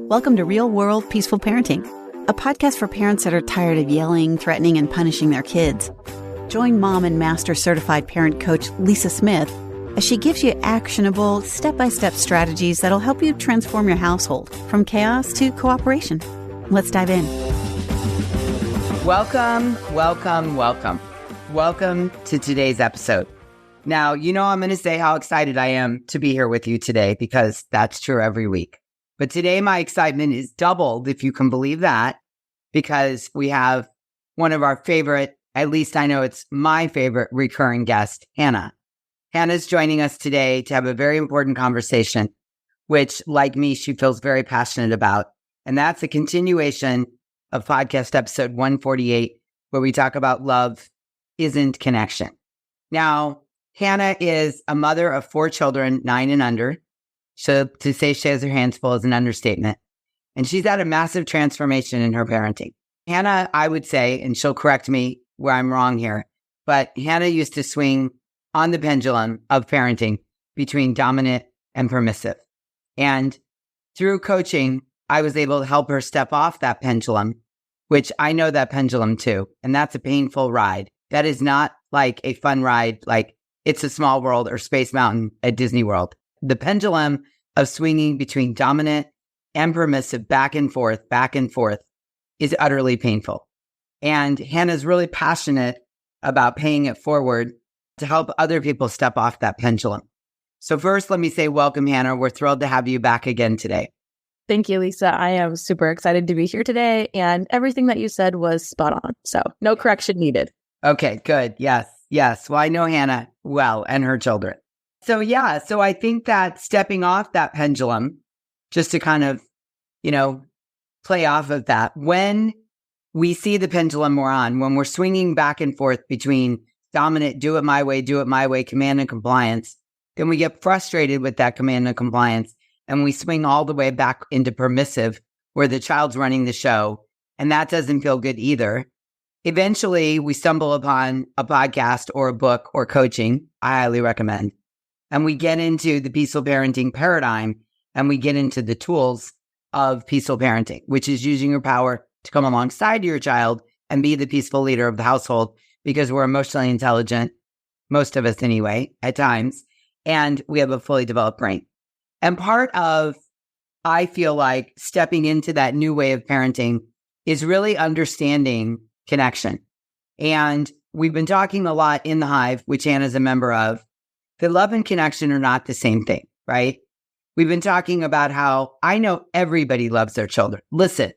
Welcome to Real World Peaceful Parenting, a podcast for parents that are tired of yelling, threatening, and punishing their kids. Join mom and master certified parent coach Lisa Smith as she gives you actionable, step-by-step strategies that'll help you transform your household from chaos to cooperation. Let's dive in. Welcome to today's episode. Now, you know I'm going to say how excited I am to be here with you today because that's true every week. But today my excitement is doubled, if you can believe that, because we have one of our favorite, at least I know it's my favorite recurring guest, Hannah. Hannah's joining us today to have a very important conversation, which, like me, she feels very passionate about. And that's a continuation of podcast episode 148, where we talk about love isn't connection. Now, Hannah is a mother of 4 children, 9 and under. So to say she has her hands full is an understatement. And she's had a massive transformation in her parenting. Hannah, I would say, and she'll correct me where I'm wrong here, but Hannah used to swing on the pendulum of parenting between dominant and permissive. And through coaching, I was able to help her step off that pendulum, which I know that pendulum too. And that's a painful ride. That is not like a fun ride, like It's a Small World or Space Mountain at Disney World. The pendulum of swinging between dominant and permissive back and forth is utterly painful. And Hannah's really passionate about paying it forward to help other people step off that pendulum. So first, let me say welcome, Hannah. We're thrilled to have you back again today. Thank you, Lisa. I am super excited to be here today, and everything that you said was spot on. So no correction needed. Okay, good. Yes. Well, I know Hannah well and her children. So I think that stepping off that pendulum, just to kind of, play off of that, when we see the pendulum we're on, when we're swinging back and forth between dominant, do it my way, command and compliance, then we get frustrated with that command and compliance, and we swing all the way back into permissive, where the child's running the show, and that doesn't feel good either. Eventually, we stumble upon a podcast or a book or coaching, I highly recommend, and we get into the peaceful parenting paradigm, and we get into the tools of peaceful parenting, which is using your power to come alongside your child and be the peaceful leader of the household, because we're emotionally intelligent, most of us anyway, at times, and we have a fully developed brain. And part of, I feel like, stepping into that new way of parenting is really understanding connection. And we've been talking a lot in the Hive, which Anna's a member of, that love and connection are not the same thing, right? We've been talking about how I know everybody loves their children. Listen,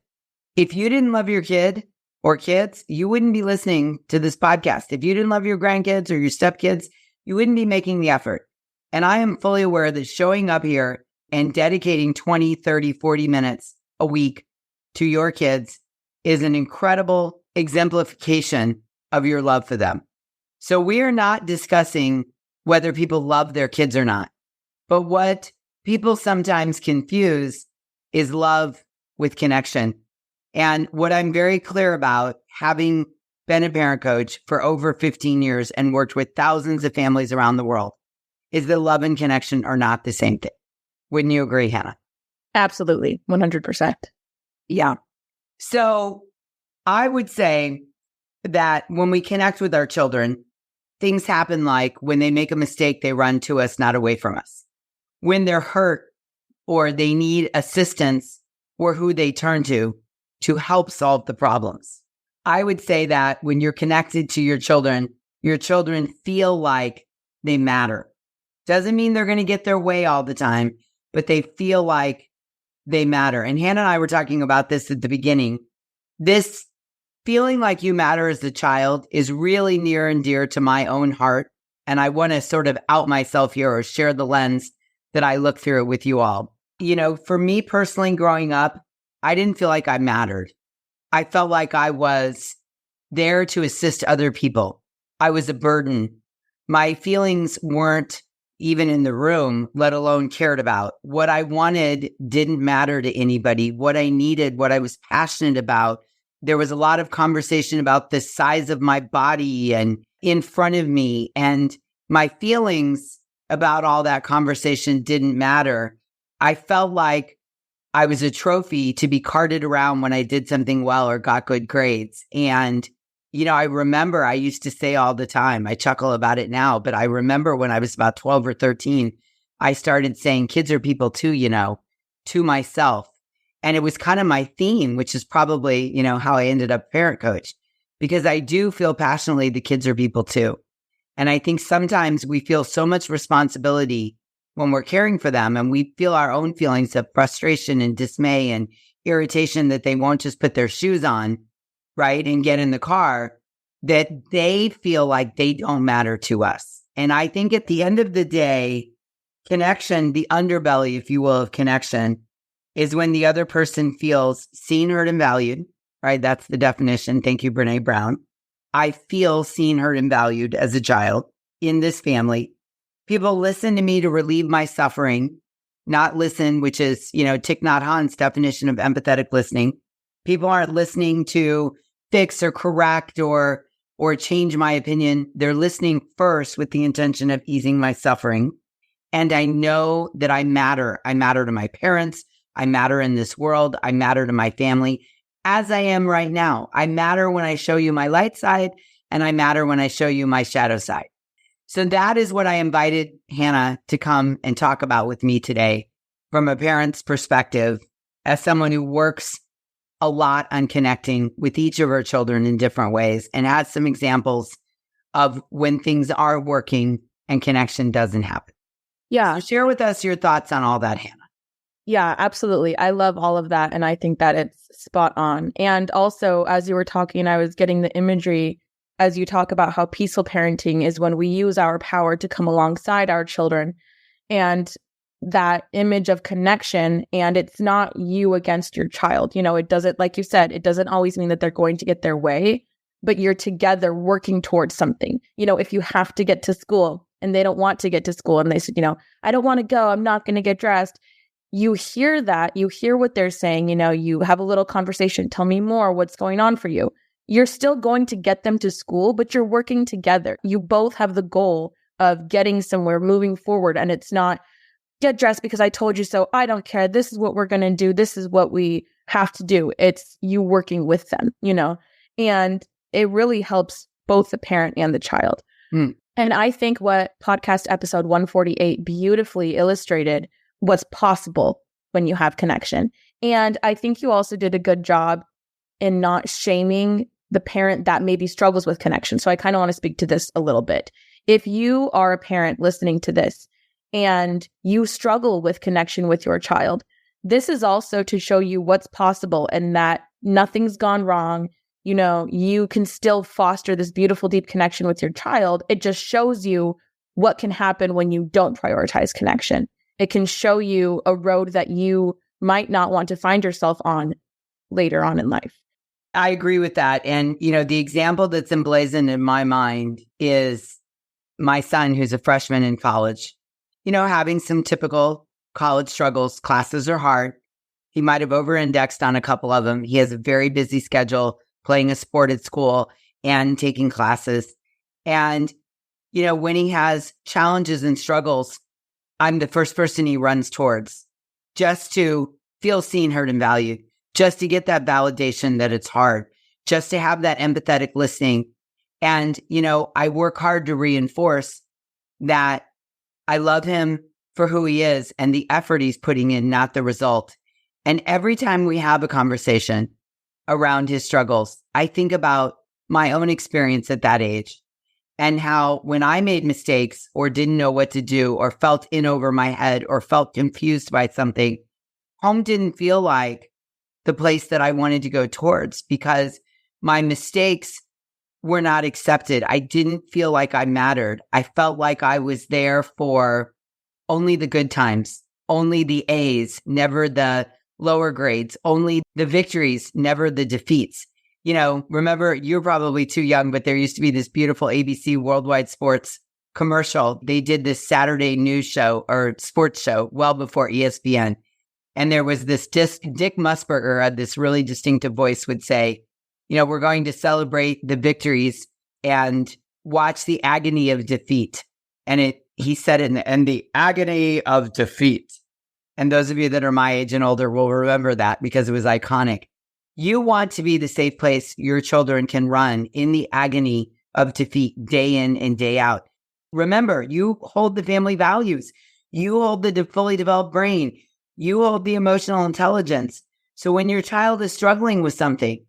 if you didn't love your kid or kids, you wouldn't be listening to this podcast. If you didn't love your grandkids or your stepkids, you wouldn't be making the effort. And I am fully aware that showing up here and dedicating 20, 30, 40 minutes a week to your kids is an incredible exemplification of your love for them. So we are not discussing whether people love their kids or not. But what people sometimes confuse is love with connection. And what I'm very clear about, having been a parent coach for over 15 years and worked with thousands of families around the world, is that love and connection are not the same thing. Wouldn't you agree, Hannah? Absolutely. 100%. Yeah. So I would say that when we connect with our children, things happen like when they make a mistake, they run to us, not away from us. When they're hurt or they need assistance, or who they turn to help solve the problems. I would say that when you're connected to your children feel like they matter. Doesn't mean they're going to get their way all the time, but they feel like they matter. And Hannah and I were talking about this at the beginning. This feeling like you matter as a child is really near and dear to my own heart. And I want to sort of out myself here or share the lens that I look through with you all. For me personally, growing up, I didn't feel like I mattered. I felt like I was there to assist other people. I was a burden. My feelings weren't even in the room, let alone cared about. What I wanted didn't matter to anybody. What I needed, what I was passionate about. There was a lot of conversation about the size of my body and in front of me, and my feelings about all that conversation didn't matter. I felt like I was a trophy to be carted around when I did something well or got good grades. And, I remember I used to say all the time, I chuckle about it now, but I remember when I was about 12 or 13, I started saying kids are people too, to myself. And it was kind of my theme, which is probably, how I ended up parent coach, because I do feel passionately the kids are people too. And I think sometimes we feel so much responsibility when we're caring for them, and we feel our own feelings of frustration and dismay and irritation that they won't just put their shoes on, right, and get in the car, that they feel like they don't matter to us. And I think at the end of the day, connection, the underbelly, if you will, of connection, is when the other person feels seen, heard, and valued, right? That's the definition. Thank you, Brene Brown. I feel seen, heard, and valued as a child in this family. People listen to me to relieve my suffering, not listen, which is, Thich Nhat Hanh's definition of empathetic listening. People aren't listening to fix or correct or change my opinion. They're listening first with the intention of easing my suffering. And I know that I matter. I matter to my parents. I matter in this world. I matter to my family as I am right now. I matter when I show you my light side, and I matter when I show you my shadow side. So that is what I invited Hannah to come and talk about with me today from a parent's perspective, as someone who works a lot on connecting with each of her children in different ways and has some examples of when things are working and connection doesn't happen. Yeah. So share with us your thoughts on all that, Hannah. Yeah, absolutely. I love all of that. And I think that it's spot on. And also, as you were talking, I was getting the imagery as you talk about how peaceful parenting is when we use our power to come alongside our children, and that image of connection. And it's not you against your child. It doesn't, like you said, it doesn't always mean that they're going to get their way, but you're together working towards something. If you have to get to school and they don't want to get to school and they said, I don't want to go, I'm not going to get dressed. You hear that, you hear what they're saying, you have a little conversation, tell me more, what's going on for you? You're still going to get them to school, but you're working together. You both have the goal of getting somewhere, moving forward. And it's not get dressed because I told you so. I don't care. This is what we're going to do. This is what we have to do. It's you working with them, and it really helps both the parent and the child. And I think what podcast episode 148 beautifully illustrated what's possible when you have connection. And I think you also did a good job in not shaming the parent that maybe struggles with connection. So I kind of want to speak to this a little bit. If you are a parent listening to this and you struggle with connection with your child, this is also to show you what's possible and that nothing's gone wrong. You can still foster this beautiful, deep connection with your child. It just shows you what can happen when you don't prioritize connection. It can show you a road that you might not want to find yourself on later on in life. I agree with that. And, the example that's emblazoned in my mind is my son, who's a freshman in college, having some typical college struggles. Classes are hard. He might have over-indexed on a couple of them. He has a very busy schedule, playing a sport at school and taking classes. And, when he has challenges and struggles, I'm the first person he runs towards just to feel seen, heard, and valued, just to get that validation that it's hard, just to have that empathetic listening. And, I work hard to reinforce that I love him for who he is and the effort he's putting in, not the result. And every time we have a conversation around his struggles, I think about my own experience at that age and how when I made mistakes or didn't know what to do or felt in over my head or felt confused by something, home didn't feel like the place that I wanted to go towards because my mistakes were not accepted. I didn't feel like I mattered. I felt like I was there for only the good times, only the A's, never the lower grades, only the victories, never the defeats. Remember, you're probably too young, but there used to be this beautiful ABC Worldwide Sports commercial. They did this Saturday news show or sports show well before ESPN. And there was this Dick Musburger had this really distinctive voice would say, we're going to celebrate the victories and watch the agony of defeat. And he said in the end, the agony of defeat And those of you that are my age and older will remember that because it was iconic. You want to be the safe place your children can run in the agony of defeat day in and day out. Remember, you hold the family values. You hold the fully developed brain. You hold the emotional intelligence. So when your child is struggling with something,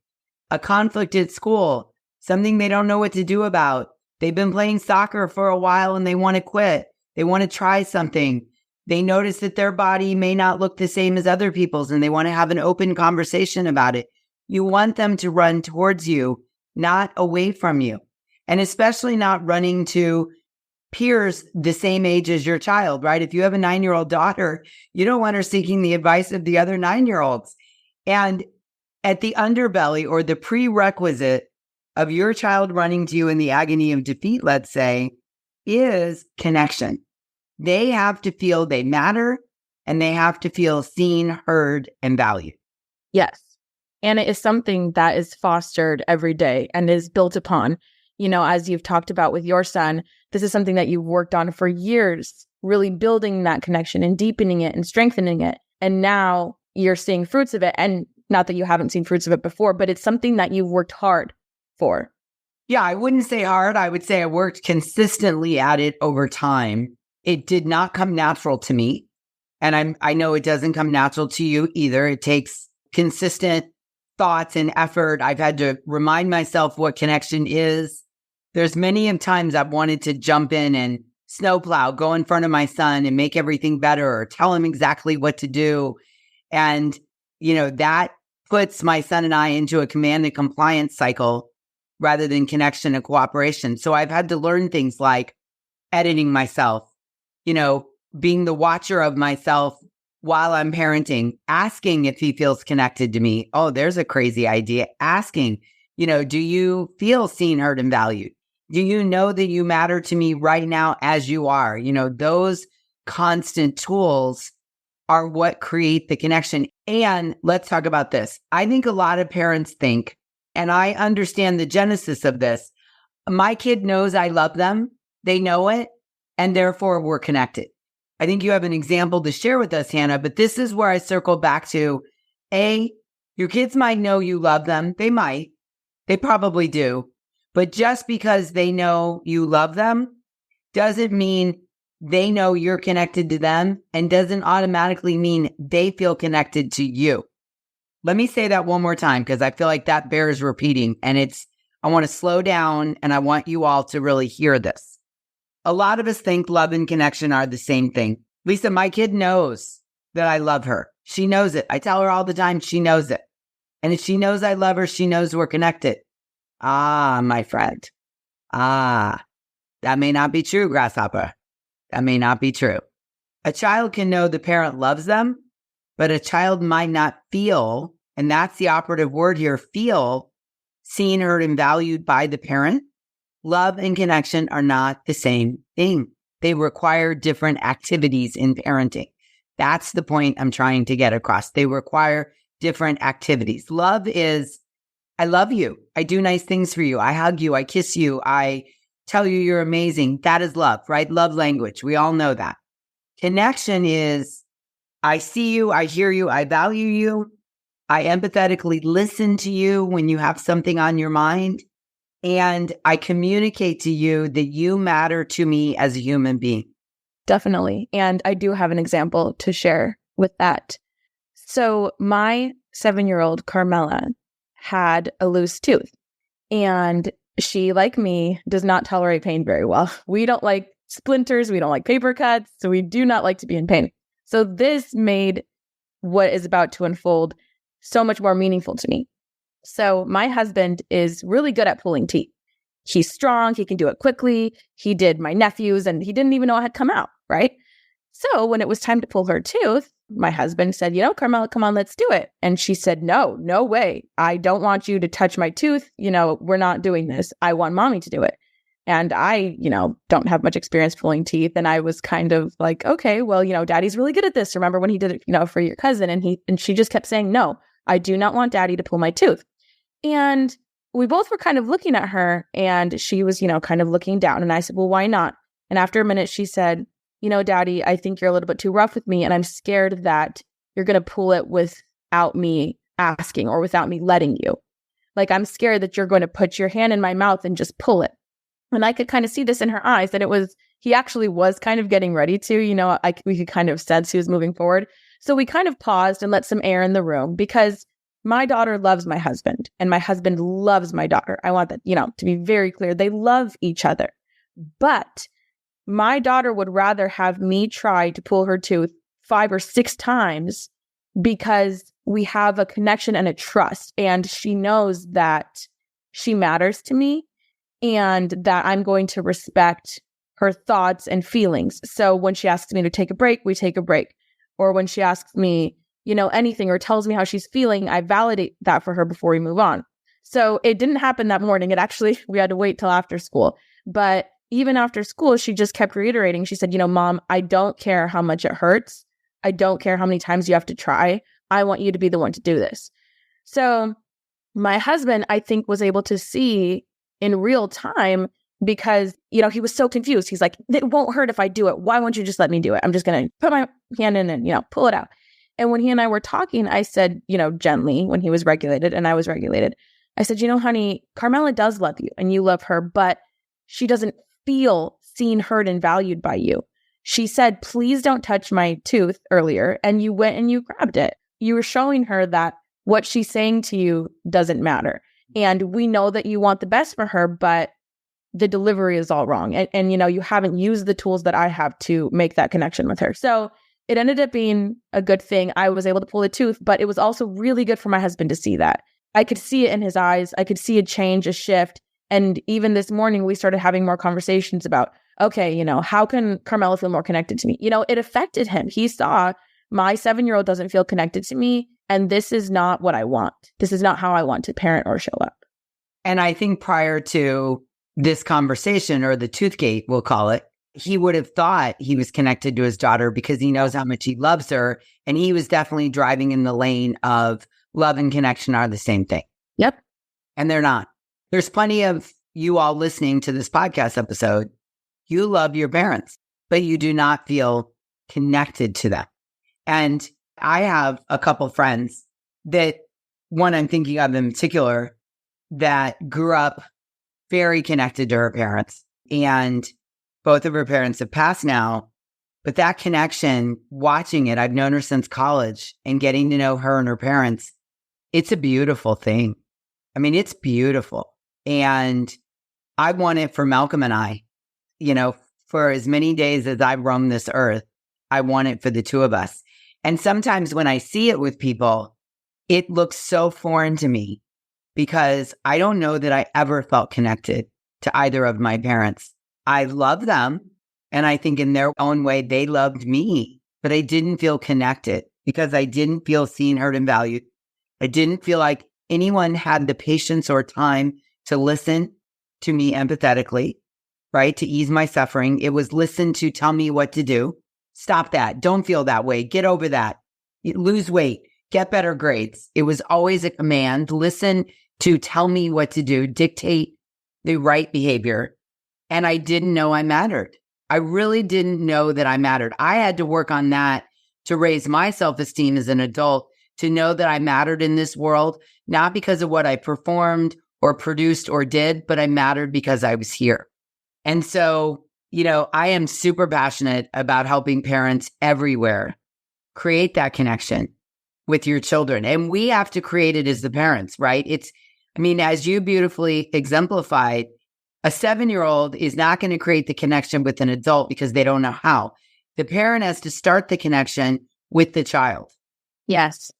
a conflict at school, something they don't know what to do about, they've been playing soccer for a while and they want to quit, they want to try something, they notice that their body may not look the same as other people's and they want to have an open conversation about it. You want them to run towards you, not away from you. And especially not running to peers the same age as your child, right? If you have a 9-year-old daughter, you don't want her seeking the advice of the other 9-year-olds. And at the underbelly or the prerequisite of your child running to you in the agony of defeat, let's say, is connection. They have to feel they matter and they have to feel seen, heard, and valued. Yes. And it is something that is fostered every day and is built upon. You know, as you've talked about with your son, this is something that you've worked on for years, really building that connection and deepening it and strengthening it. And now you're seeing fruits of it. And not that you haven't seen fruits of it before, but it's something that you've worked hard for. Yeah, I wouldn't say hard. I would say I worked consistently at it over time. It did not come natural to me. And I know it doesn't come natural to you either. It takes consistent thoughts and effort. I've had to remind myself what connection is. There's many times I've wanted to jump in and snowplow, go in front of my son and make everything better or tell him exactly what to do. And, you know, that puts my son and I into a command and compliance cycle rather than connection and cooperation. So I've had to learn things like editing myself, you know, being the watcher of myself while I'm parenting, asking if he feels connected to me. Oh, there's a crazy idea. Asking, you know, do you feel seen, heard, and valued? Do you know that you matter to me right now as you are? You know, those constant tools are what create the connection. And let's talk about this. I think a lot of parents think, and I understand the genesis of this, my kid knows I love them. They know it, and therefore we're connected. I think you have an example to share with us, Hannah, but this is where I circle back to, your kids might know you love them. They might. They probably do. But just because they know you love them doesn't mean they know you're connected to them and doesn't automatically mean they feel connected to you. Let me say that one more time because I feel like that bears repeating. And I want to slow down and I want you all to really hear this. A lot of us think love and connection are the same thing. Lisa, my kid knows that I love her. She knows it. I tell her all the time she knows it. And if she knows I love her, she knows we're connected. Ah, my friend. Ah, that may not be true, Grasshopper. That may not be true. A child can know the parent loves them, but a child might not feel, and that's the operative word here, feel seen, heard, and valued by the parent. Love and connection are not the same thing. They require different activities in parenting. That's the point I'm trying to get across. They require different activities. Love is, I love you. I do nice things for you. I hug you. I kiss you. I tell you you're amazing. That is love, right? Love language. We all know that. Connection is, I see you. I hear you. I value you. I empathetically listen to you when you have something on your mind. And I communicate to you that you matter to me as a human being. Definitely. And I do have an example to share with that. So my 7-year-old Carmela had a loose tooth. And she, like me, does not tolerate pain very well. We don't like splinters. We don't like paper cuts. So we do not like to be in pain. So this made what is about to unfold so much more meaningful to me. So my husband is really good at pulling teeth. He's strong. He can do it quickly. He did my nephew's and he didn't even know it had come out, right? So when it was time to pull her tooth, my husband said, Carmela, come on, let's do it. And she said, no way. I don't want you to touch my tooth. We're not doing this. I want mommy to do it. And I, don't have much experience pulling teeth. And I was kind of like, okay, well, daddy's really good at this. Remember when he did it, for your cousin? And she just kept saying, no, I do not want daddy to pull my tooth. And we both were kind of looking at her and she was, kind of looking down. And I said, well, why not? And after a minute, she said, Daddy, I think you're a little bit too rough with me. And I'm scared that you're going to pull it without me asking or without me letting you. Like, I'm scared that you're going to put your hand in my mouth and just pull it. And I could kind of see this in her eyes that he actually was kind of getting ready to, we could kind of sense he was moving forward. So we kind of paused and let some air in the room because my daughter loves my husband and my husband loves my daughter. I want that, to be very clear. They love each other. But my daughter would rather have me try to pull her tooth 5 or 6 times because we have a connection and a trust. And she knows that she matters to me and that I'm going to respect her thoughts and feelings. So when she asks me to take a break, we take a break. Or when she asks me, anything or tells me how she's feeling, I validate that for her before we move on. So it didn't happen that morning. We had to wait till after school. But even after school, she just kept reiterating. She said, Mom, I don't care how much it hurts. I don't care how many times you have to try. I want you to be the one to do this. So my husband, I think, was able to see in real time because, he was so confused. He's like, it won't hurt if I do it. Why won't you just let me do it? I'm just going to put my hand in and, pull it out. And when he and I were talking, I said, gently, when he was regulated and I was regulated, I said, honey, Carmela does love you and you love her, but she doesn't feel seen, heard, and valued by you. She said, please don't touch my tooth earlier. And you went and you grabbed it. You were showing her that what she's saying to you doesn't matter. And we know that you want the best for her, but the delivery is all wrong. And you haven't used the tools that I have to make that connection with her. So it ended up being a good thing. I was able to pull the tooth, but it was also really good for my husband to see that. I could see it in his eyes. I could see a change, a shift. And even this morning, we started having more conversations about, okay, how can Carmela feel more connected to me? It affected him. He saw my 7-year-old doesn't feel connected to me. And this is not what I want. This is not how I want to parent or show up. And I think prior to this conversation, or the toothgate, we'll call it, he would have thought he was connected to his daughter because he knows how much he loves her. And he was definitely driving in the lane of love and connection are the same thing. Yep. And they're not. There's plenty of you all listening to this podcast episode. You love your parents, but you do not feel connected to them. And I have a couple friends that, one I'm thinking of in particular, that grew up very connected to her parents. And both of her parents have passed now. But that connection, watching it, I've known her since college, and getting to know her and her parents, it's a beautiful thing. I mean, it's beautiful. And I want it for Malcolm and I, for as many days as I've roamed this earth, I want it for the two of us. And sometimes when I see it with people, it looks so foreign to me because I don't know that I ever felt connected to either of my parents. I love them. And I think in their own way, they loved me, but I didn't feel connected because I didn't feel seen, heard, and valued. I didn't feel like anyone had the patience or time to listen to me empathetically, right? To ease my suffering. It was listen to tell me what to do. Stop that. Don't feel that way. Get over that. Lose weight. Get better grades. It was always a command. Listen to tell me what to do. Dictate the right behavior. And I didn't know I mattered. I really didn't know that I mattered. I had to work on that to raise my self-esteem as an adult, to know that I mattered in this world, not because of what I performed or produced or did, but I mattered because I was here. And so, I am super passionate about helping parents everywhere create that connection with your children. And we have to create it as the parents, right? As you beautifully exemplified, a 7-year-old is not going to create the connection with an adult because they don't know how. The parent has to start the connection with the child. Yes.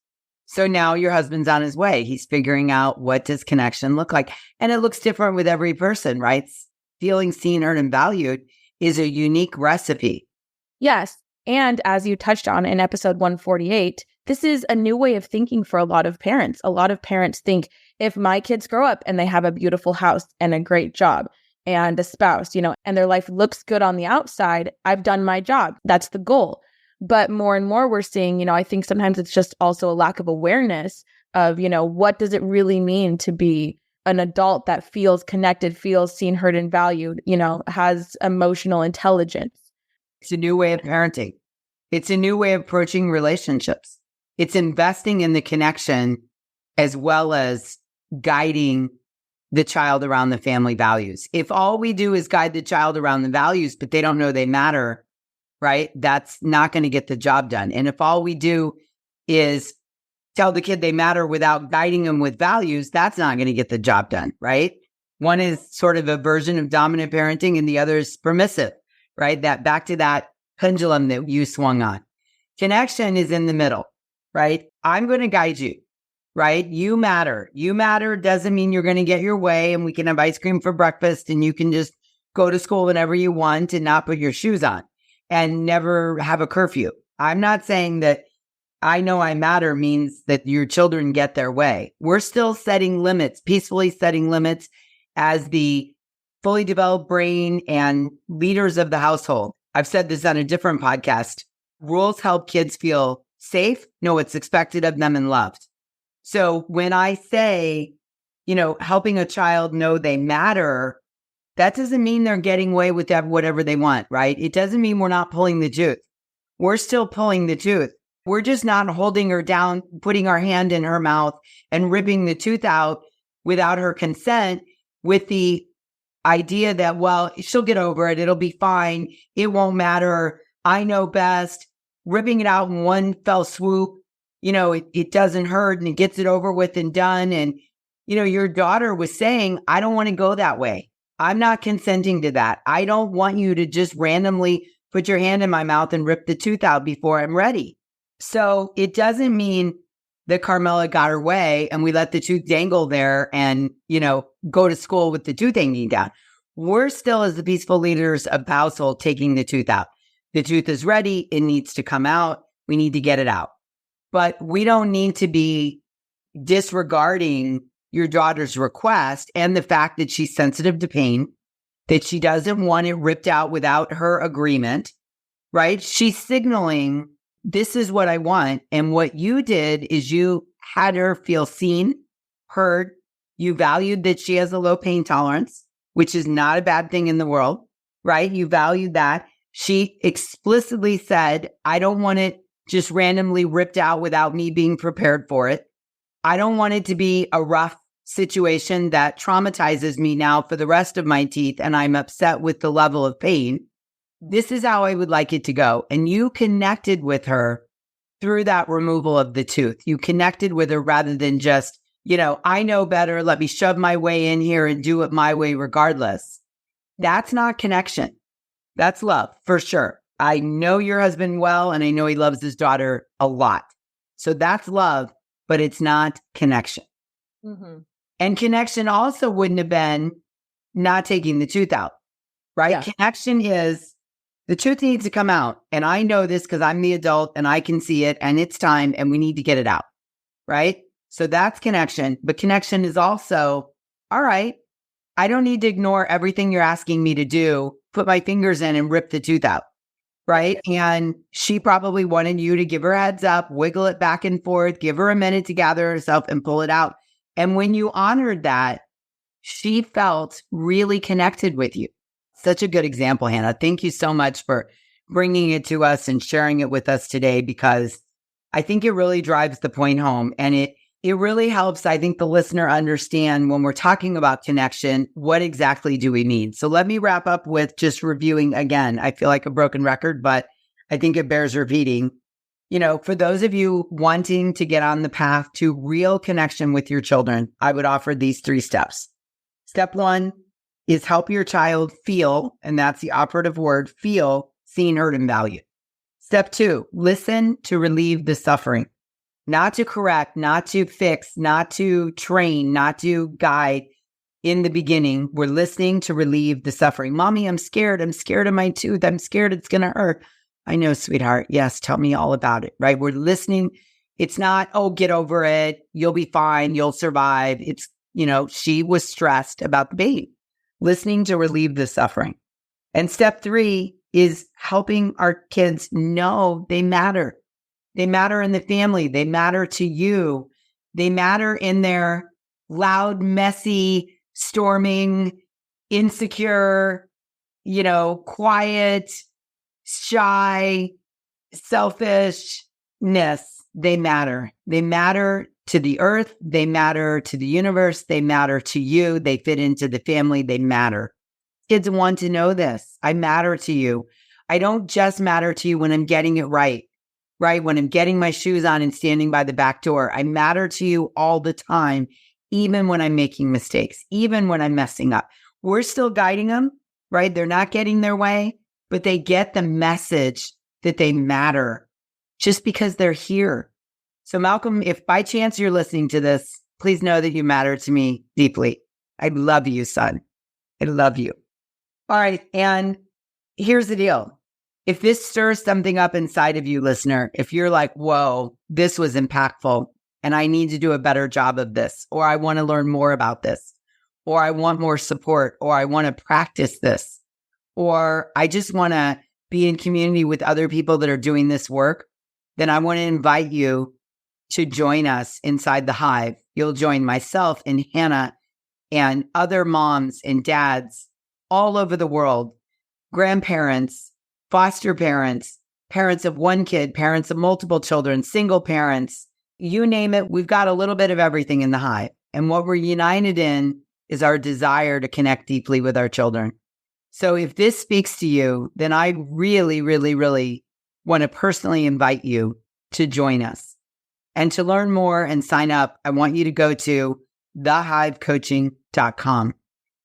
So now your husband's on his way. He's figuring out what does connection look like. And it looks different with every person, right? Feeling seen, heard, and valued is a unique recipe. Yes. And as you touched on in episode 148, this is a new way of thinking for a lot of parents. A lot of parents think if my kids grow up and they have a beautiful house and a great job and a spouse, and their life looks good on the outside, I've done my job. That's the goal. But more and more we're seeing, I think sometimes it's just also a lack of awareness of, what does it really mean to be an adult that feels connected, feels seen, heard, and valued, has emotional intelligence. It's a new way of parenting. It's a new way of approaching relationships. It's investing in the connection as well as guiding the child around the family values. If all we do is guide the child around the values, but they don't know they matter, right? That's not going to get the job done. And if all we do is tell the kid they matter without guiding them with values, that's not going to get the job done, right? One is sort of a version of dominant parenting and the other is permissive, right? That back to that pendulum that you swung on. Connection is in the middle, right? I'm going to guide you, right? You matter. You matter doesn't mean you're going to get your way and we can have ice cream for breakfast and you can just go to school whenever you want and not put your shoes on and never have a curfew. I'm not saying that I know I matter means that your children get their way. We're still setting limits, peacefully setting limits as the fully developed brain and leaders of the household. I've said this on a different podcast. Rules help kids feel safe, know what's expected of them, and loved. So when I say, helping a child know they matter, that doesn't mean they're getting away with whatever they want, right? It doesn't mean we're not pulling the tooth. We're still pulling the tooth. We're just not holding her down, putting our hand in her mouth and ripping the tooth out without her consent with the idea that, well, she'll get over it. It'll be fine. It won't matter. I know best. Ripping it out in one fell swoop, it doesn't hurt and it gets it over with and done. And, your daughter was saying, I don't want to go that way. I'm not consenting to that. I don't want you to just randomly put your hand in my mouth and rip the tooth out before I'm ready. So it doesn't mean that Carmela got her way and we let the tooth dangle there and, go to school with the tooth hanging down. We're still, as the peaceful leaders of the household, taking the tooth out. The tooth is ready. It needs to come out. We need to get it out. But we don't need to be disregarding your daughter's request and the fact that she's sensitive to pain, that she doesn't want it ripped out without her agreement, right? She's signaling, this is what I want. And what you did is you had her feel seen, heard. You valued that she has a low pain tolerance, which is not a bad thing in the world, right? You valued that. She explicitly said, I don't want it just randomly ripped out without me being prepared for it. I don't want it to be a rough situation that traumatizes me now for the rest of my teeth and I'm upset with the level of pain. This is how I would like it to go. And you connected with her through that removal of the tooth. You connected with her rather than just, I know better. Let me shove my way in here and do it my way regardless. That's not connection. That's love for sure. I know your husband well, and I know he loves his daughter a lot. So that's love, but it's not connection. Mm-hmm. And connection also wouldn't have been not taking the tooth out, right? Yeah. Connection is the tooth needs to come out. And I know this because I'm the adult and I can see it and it's time and we need to get it out, right? So that's connection. But connection is also, all right, I don't need to ignore everything you're asking me to do, put my fingers in and rip the tooth out, right? And she probably wanted you to give her a heads up, wiggle it back and forth, give her a minute to gather herself and pull it out. And when you honored that, she felt really connected with you. Such a good example, Hannah. Thank you so much for bringing it to us and sharing it with us today, because I think it really drives the point home. And it really helps, I think, the listener understand when we're talking about connection, what exactly do we mean? So let me wrap up with just reviewing again. I feel like a broken record, but I think it bears repeating. For those of you wanting to get on the path to real connection with your children, I would offer these 3 steps. Step 1 is help your child feel, and that's the operative word, feel seen, heard, and valued. Step 2, listen to relieve the suffering. Not to correct, not to fix, not to train, not to guide. In the beginning, we're listening to relieve the suffering. Mommy, I'm scared. I'm scared of my tooth. I'm scared it's going to hurt. I know, sweetheart. Yes, tell me all about it, right? We're listening. It's not, oh, get over it. You'll be fine. You'll survive. It's, she was stressed about the pain. Listening to relieve the suffering. And step 3 is helping our kids know they matter. They matter in the family. They matter to you. They matter in their loud, messy, storming, insecure, quiet, shy, selfishness, they matter. They matter to the earth. They matter to the universe. They matter to you. They fit into the family. They matter. Kids want to know this. I matter to you. I don't just matter to you when I'm getting it right? When I'm getting my shoes on and standing by the back door. I matter to you all the time, even when I'm making mistakes, even when I'm messing up. We're still guiding them, right? They're not getting their way, but they get the message that they matter just because they're here. So Malcolm, if by chance you're listening to this, please know that you matter to me deeply. I love you, son. I love you. All right. And here's the deal. If this stirs something up inside of you, listener, if you're like, whoa, this was impactful and I need to do a better job of this, or I want to learn more about this, or I want more support, or I want to practice this, or I just want to be in community with other people that are doing this work, then I want to invite you to join us inside the Hive. You'll join myself and Hannah and other moms and dads all over the world, grandparents, foster parents, parents of one kid, parents of multiple children, single parents, you name it. We've got a little bit of everything in the Hive. And what we're united in is our desire to connect deeply with our children. So if this speaks to you, then I really, really, really want to personally invite you to join us. And to learn more and sign up, I want you to go to thehivecoaching.com.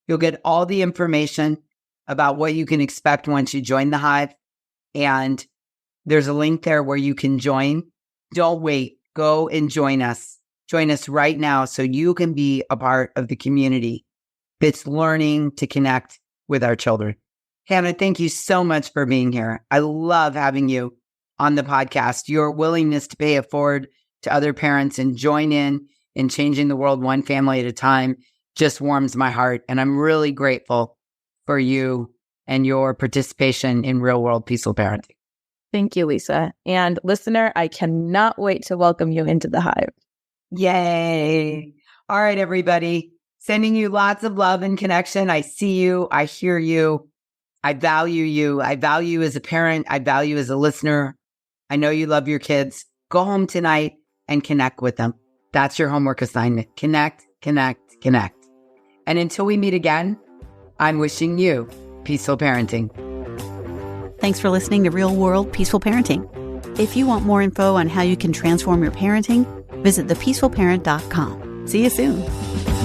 You'll get all the information about what you can expect once you join the Hive. And there's a link there where you can join. Don't wait. Go and join us. Join us right now so you can be a part of the community that's learning to connect with our children. Hannah, thank you so much for being here. I love having you on the podcast. Your willingness to pay it forward to other parents and join in changing the world one family at a time just warms my heart. And I'm really grateful for you and your participation in real world peaceful parenting. Thank you, Lisa. And listener, I cannot wait to welcome you into the Hive. Yay. All right, everybody. Sending you lots of love and connection. I see you. I hear you. I value you. I value you as a parent. I value you as a listener. I know you love your kids. Go home tonight and connect with them. That's your homework assignment. Connect, connect, connect. And until we meet again, I'm wishing you peaceful parenting. Thanks for listening to Real World Peaceful Parenting. If you want more info on how you can transform your parenting, visit thepeacefulparent.com. See you soon.